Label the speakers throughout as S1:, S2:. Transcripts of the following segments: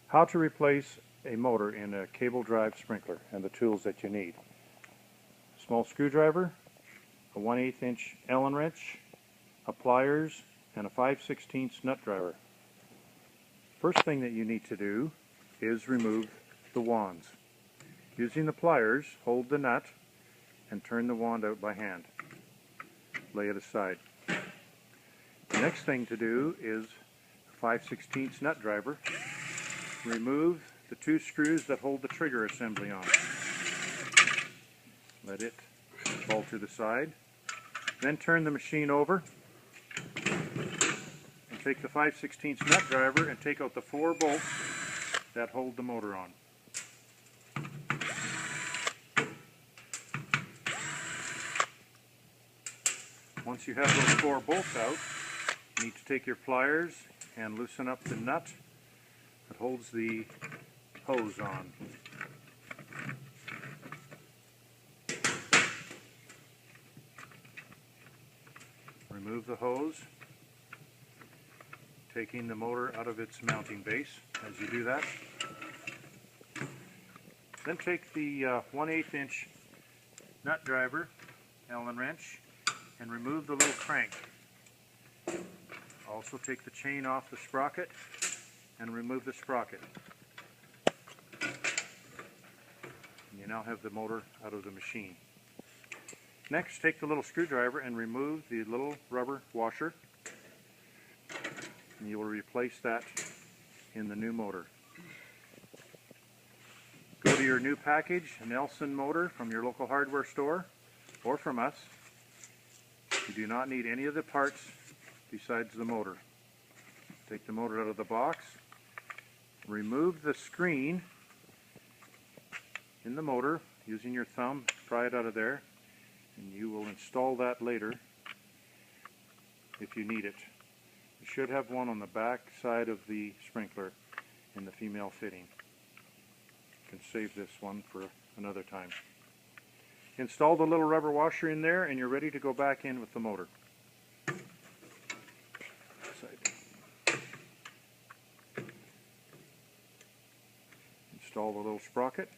S1: How to replace a motor in a cable drive sprinkler and the tools that you need. Small screwdriver, a 1/8 inch Allen wrench, a pliers, and a 5/16 nut driver. First thing that you need to do is remove the wands. Using the pliers, hold the nut and turn the wand out by hand. Lay it aside. The next thing to do is a 5/16 nut driver. Remove the 2 screws that hold the trigger assembly on. Let it fall to the side. Then turn the machine over and take the 5/16 nut driver and take out the 4 bolts that hold the motor on. Once you have those 4 bolts out, you need to take your pliers and loosen up the nut that holds the hose on. Remove the hose, taking the motor out of its mounting base as you do that. Then take the 1/8 inch nut driver, Allen wrench, and remove the little crank. Also take the chain off the sprocket and remove the sprocket. You now have the motor out of the machine. Next, take the little screwdriver and remove the little rubber washer, and you will replace that in the new motor. Go to your new package, an Elson motor from your local hardware store or from us. You do not need any of the parts besides the motor. Take the motor out of the box, remove the screen in the motor using your thumb, pry it out of there, and you will install that later if you need it. You should have one on the back side of the sprinkler in the female fitting. You can save this one for another time. Install the little rubber washer in there and you're ready to go back in with the motor. Install the little sprocket.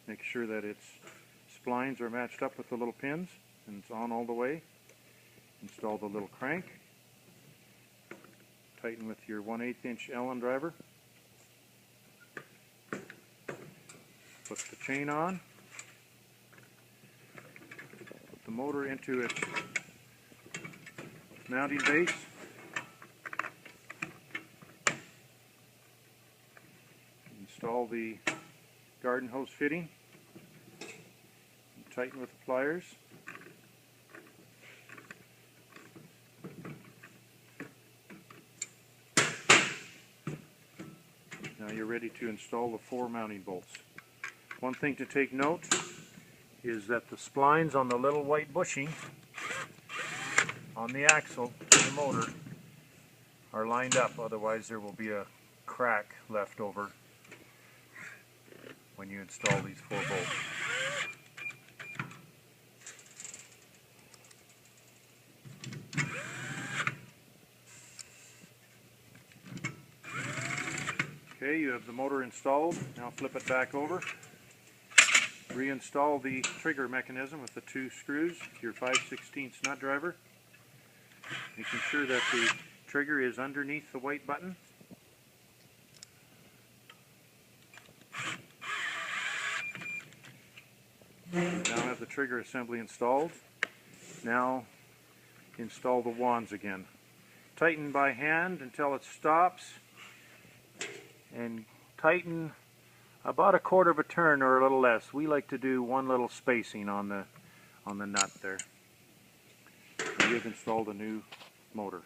S1: Make sure that its splines are matched up with the little pins and it's on all the way. Install the little crank. Tighten with your 1/8 inch Allen driver. Put the chain on. Put the motor into its mounting base. Install the garden hose fitting. And tighten with the pliers. Now you're ready to install the 4 mounting bolts. One thing to take note is that the splines on the little white bushing on the axle of the motor are lined up, otherwise there will be a crack left over when you install these 4 bolts. Okay, you have the motor installed. Now flip it back over. Reinstall the trigger mechanism with the 2 screws, your 5/16 nut driver, making sure that the trigger is underneath the white button. Now have the trigger assembly installed. Now install the wands again. Tighten by hand until it stops and tighten about 1/4 of a turn or a little less. We like to do 1 little spacing on the nut there. And you've installed a new motor.